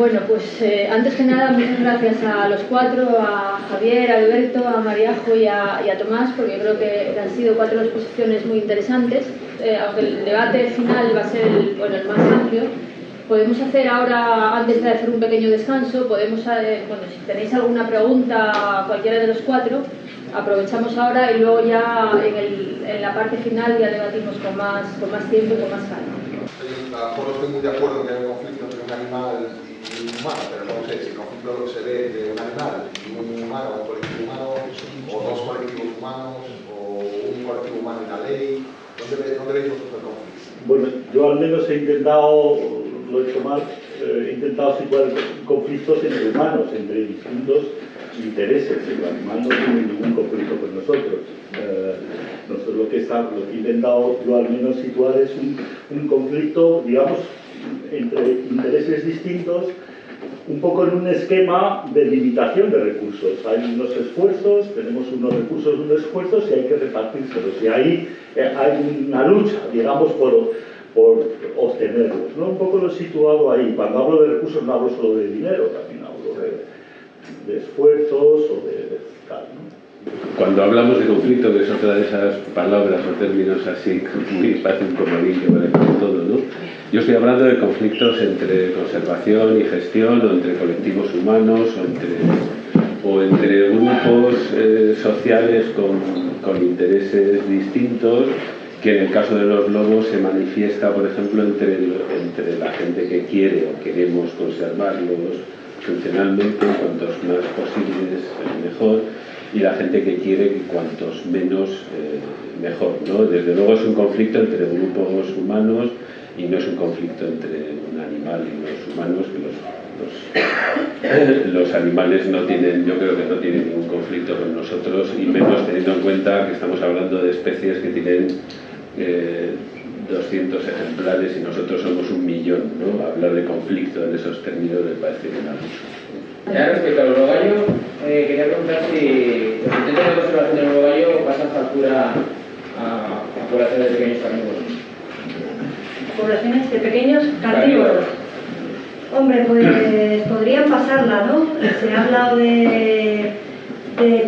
Bueno, pues antes que nada, muchas gracias a los cuatro, a Javier, a Alberto, a Mariajo y a Tomás, porque creo que han sido 4 exposiciones muy interesantes. Aunque el debate final va a ser el más amplio, podemos hacer ahora, antes de hacer un pequeño descanso, podemos, bueno, si tenéis alguna pregunta, cualquiera de los 4, aprovechamos ahora y luego ya en la parte final ya debatimos con más tiempo y con más calma. A lo mejor no estoy muy de acuerdo que haya un conflicto entre un animal y un humano, pero no sé, si el conflicto se ve de un animal y un humano, un colectivo humano, o 2 colectivos humanos, o un colectivo humano y la ley, ¿dónde veis vosotros el conflicto? Bueno, yo al menos he intentado, lo he hecho mal, he intentado situar conflictos entre humanos, entre distintos intereses. El animal no tiene ningún conflicto con nosotros. Nosotros lo que he intentado yo al menos situar es un conflicto, digamos, entre intereses distintos, un poco en un esquema de limitación de recursos. Hay unos esfuerzos, tenemos unos recursos, unos esfuerzos y hay que repartírselos. Y ahí hay una lucha, digamos, por obtenerlos, ¿no? Un poco lo he situado ahí. Cuando hablo de recursos no hablo solo de dinero, también hablo de esfuerzos o de tal, ¿no? Cuando hablamos de conflicto, que es otra de esas palabras o términos así muy fácil como que vale con todo, ¿no? Yo estoy hablando de conflictos entre conservación y gestión, o entre colectivos humanos, o entre grupos sociales con intereses distintos, que en el caso de los lobos se manifiesta, por ejemplo, entre la gente que quiere o queremos conservarlos funcionalmente, cuantos más posibles mejor, y la gente que quiere que cuantos menos mejor, ¿no? Desde luego es un conflicto entre grupos humanos y no es un conflicto entre un animal y los humanos, que los animales no tienen, yo creo que no tienen ningún conflicto con nosotros, y menos teniendo en cuenta que estamos hablando de especies que tienen 200 ejemplares y nosotros somos 1 millón, ¿no? Hablar de conflicto en esos términos me parece un abuso. Ya respecto al urogallo, quería preguntar si los intentos de conservación del urogallo pasan factura a poblaciones de pequeños carnívoros. Poblaciones de pequeños carnívoros. Hombre, pues podrían pasarla, ¿no? Se ha hablado de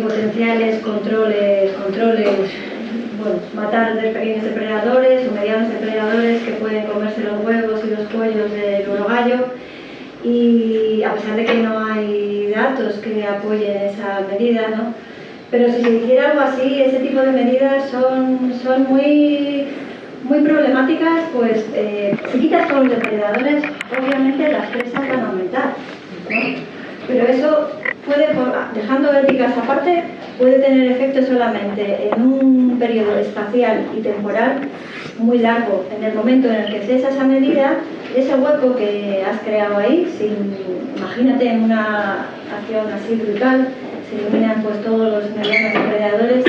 potenciales controles, bueno, matar de pequeños depredadores o medianos depredadores que pueden comerse los huevos y los cuellos del urogallo. Y a pesar de que no hay datos que apoyen esa medida, ¿no? Pero si se hiciera algo así, ese tipo de medidas son muy problemáticas, pues si quitas todos los depredadores, obviamente las presas van a aumentar, ¿no? Pero eso puede, dejando éticas aparte, puede tener efecto solamente en un periodo espacial y temporal muy largo. En el momento en el que cesa esa medida, ese hueco que has creado ahí, imagínate en una acción así brutal, se eliminan pues todos los medianos depredadores,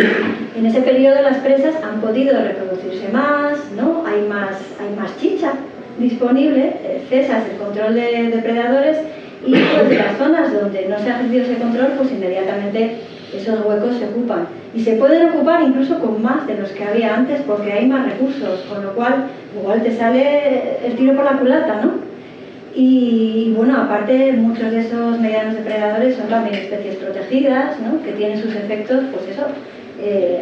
en ese periodo las presas han podido reproducirse más, ¿no? Hay más chicha disponible, cesas el control de depredadores y pues de las zonas donde no se ha ejercido ese control, pues inmediatamente esos huecos se ocupan. Y se pueden ocupar incluso con más de los que había antes porque hay más recursos, con lo cual igual te sale el tiro por la culata, ¿no? Y bueno, aparte muchos de esos medianos depredadores son también especies protegidas, ¿no? Que tienen sus efectos, pues eso,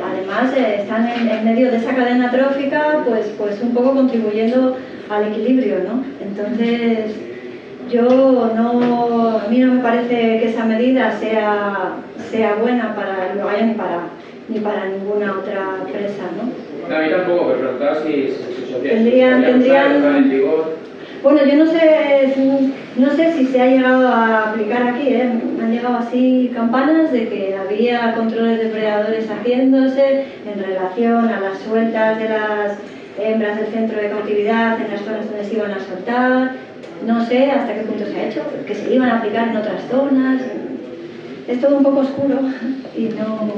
además están en medio de esa cadena trófica, pues un poco contribuyendo al equilibrio, ¿no? Entonces, a mí no me parece que esa medida sea buena para el urogallo ni para ninguna otra presa, ¿no? No, a mí tampoco, pero preguntaba si tendrían bueno, yo no sé si se ha llegado a aplicar aquí, me han llegado así campanas de que había controles de depredadores haciéndose en relación a las sueltas de las hembras del centro de cautividad en las zonas donde se iban a soltar. No sé hasta qué punto se ha hecho, que se iban a aplicar en otras zonas. Es todo un poco oscuro y no...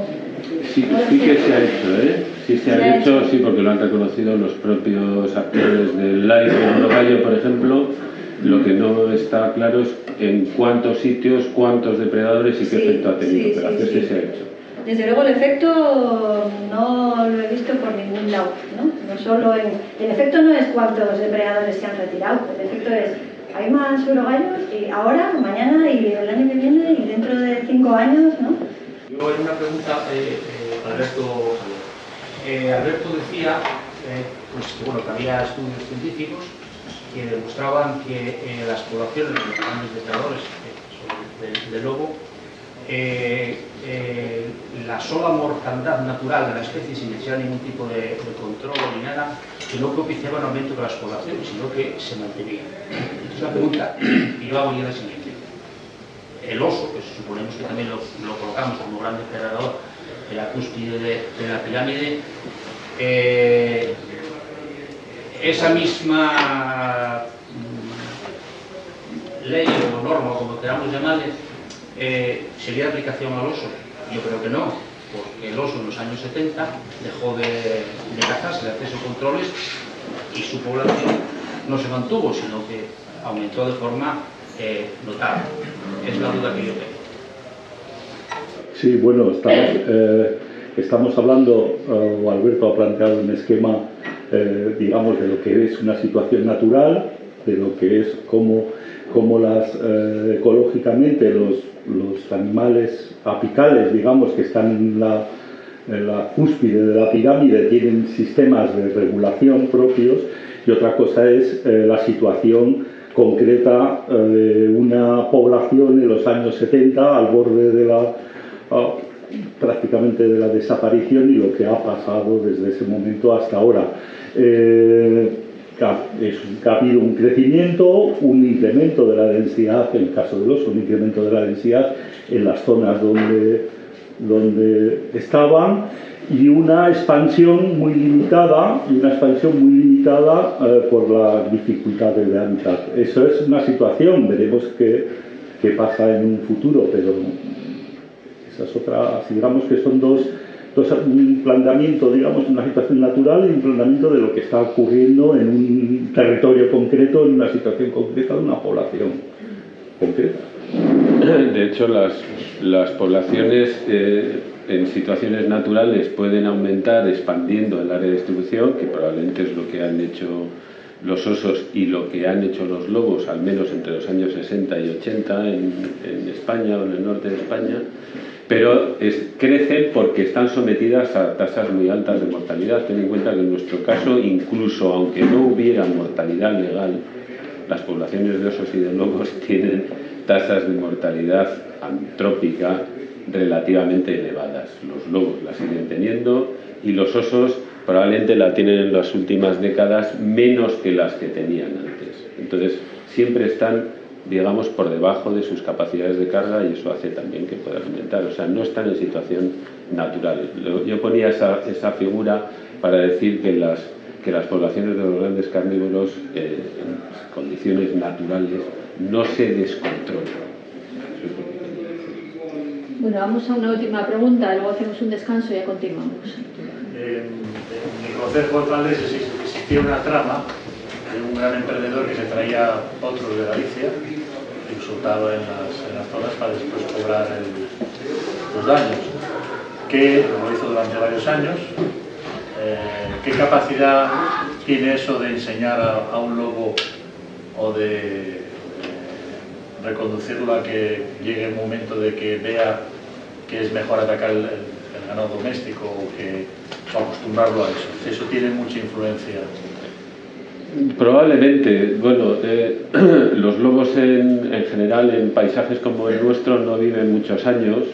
Sí que se ha hecho, Sí se ha hecho, sí, porque lo han reconocido los propios actores del LIFE del urogallo, por ejemplo. Lo que no está claro es en cuántos sitios, cuántos depredadores y qué efecto ha tenido, pero hacerse se ha hecho. Desde luego el efecto no lo he visto por ningún lado, ¿no? No solo el efecto no es cuántos depredadores se han retirado, el efecto es hay más urogallos y ahora, mañana y el año que viene y dentro de 5 años, ¿no? Yo hay una pregunta para Alberto. Alberto decía pues, que, bueno, que había estudios científicos que demostraban que las poblaciones de los grandes depredadores del lobo, la sola mortandad natural de la especie sin necesidad de ningún tipo de control ni nada, que no propiciaba un aumento de las poblaciones, sino que se mantenía. Entonces la pregunta que yo hago ya es la siguiente. El oso, que suponemos que también lo colocamos como gran depredador en la cúspide de la pirámide, esa misma ley o norma, como queramos llamarle, ¿sería de aplicación al oso? Yo creo que no, porque el oso en los años 70 dejó de cazarse, de hacer sus controles y su población no se mantuvo, sino que aumentó de forma notable. Es la duda que yo tengo. Sí, bueno, estamos hablando, o Alberto ha planteado un esquema, digamos, de lo que es una situación natural, de lo que es cómo ecológicamente los animales apicales, digamos, que están en la cúspide de la pirámide, tienen sistemas de regulación propios, y otra cosa es la situación concreta de una población en los años 70 al borde de prácticamente de la desaparición y lo que ha pasado desde ese momento hasta ahora. Ha habido un crecimiento, un incremento de la densidad, en el caso del oso, un incremento de la densidad en las zonas donde estaban, y una expansión muy limitada, por las dificultades de hábitat. Eso es una situación, veremos qué pasa en un futuro, pero esa es otra, digamos que son un planteamiento, digamos, una situación natural y un planteamiento de lo que está ocurriendo en un territorio concreto, en una situación concreta de una población concreta. De hecho, las poblaciones en situaciones naturales pueden aumentar expandiendo el área de distribución, que probablemente es lo que han hecho los osos y lo que han hecho los lobos, al menos entre los años 60 y 80 en España o en el norte de España, pero crecen porque están sometidas a tasas muy altas de mortalidad. Ten en cuenta que en nuestro caso, incluso aunque no hubiera mortalidad legal, las poblaciones de osos y de lobos tienen tasas de mortalidad antrópica relativamente elevadas. Los lobos la siguen teniendo y los osos probablemente la tienen en las últimas décadas menos que las que tenían antes. Entonces siempre están, digamos, por debajo de sus capacidades de carga y eso hace también que puedan aumentar. O sea, no están en situación natural. Yo ponía esa figura para decir que las poblaciones de los grandes carnívoros en condiciones naturales no se descontrolan. Bueno, vamos a una última pregunta, luego hacemos un descanso y ya continuamos. En mi concejo de Valdés existía una trama de un gran emprendedor que se traía potros de Galicia y los soltaba en las zonas para después cobrar los daños, que lo hizo durante varios años. ¿Qué capacidad tiene eso de enseñar a un lobo o de reconducirlo a que llegue el momento de que vea que es mejor atacar el ganado doméstico o acostumbrarlo a eso? Eso tiene mucha influencia. Probablemente. Bueno, los lobos en general en paisajes como el nuestro no viven muchos años.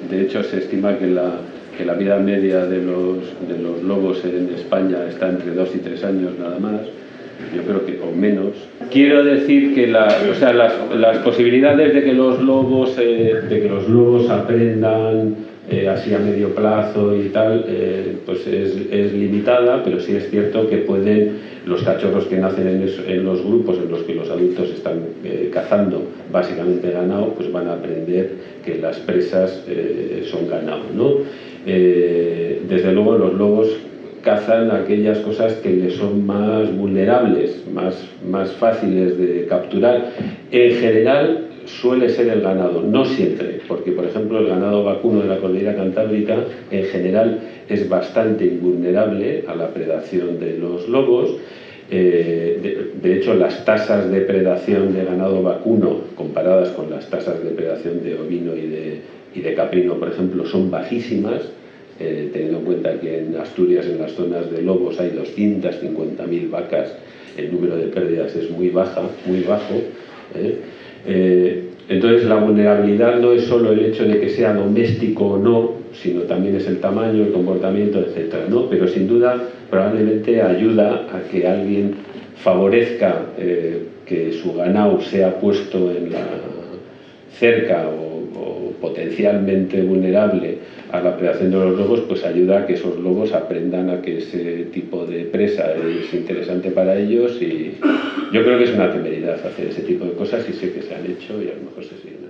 De hecho, se estima que la vida media de los lobos en España está entre 2 y 3 años nada más. Yo creo que o menos. Quiero decir que las posibilidades de que los lobos aprendan así a medio plazo y tal, pues es limitada, pero sí es cierto que los cachorros que nacen en los grupos en los que los adultos están cazando básicamente ganado, pues van a aprender que las presas son ganado, ¿no? Desde luego los lobos cazan aquellas cosas que les son más vulnerables, más fáciles de capturar. En general suele ser el ganado, no siempre, porque por ejemplo el ganado vacuno de la cordillera cantábrica en general es bastante invulnerable a la predación de los lobos. De hecho, las tasas de predación de ganado vacuno comparadas con las tasas de predación de ovino y de caprino, por ejemplo, son bajísimas, teniendo en cuenta que en Asturias, en las zonas de lobos, hay 250.000 vacas, el número de pérdidas es muy bajo. Entonces, la vulnerabilidad no es solo el hecho de que sea doméstico o no, sino también es el tamaño, el comportamiento, etc., ¿no? Pero sin duda, probablemente ayuda a que alguien favorezca que su ganado sea puesto en la cerca o potencialmente vulnerable a la predación de los lobos, pues ayuda a que esos lobos aprendan a que ese tipo de presa es interesante para ellos, y yo creo que es una temeridad hacer ese tipo de cosas, y sé que se han hecho y a lo mejor se siguen.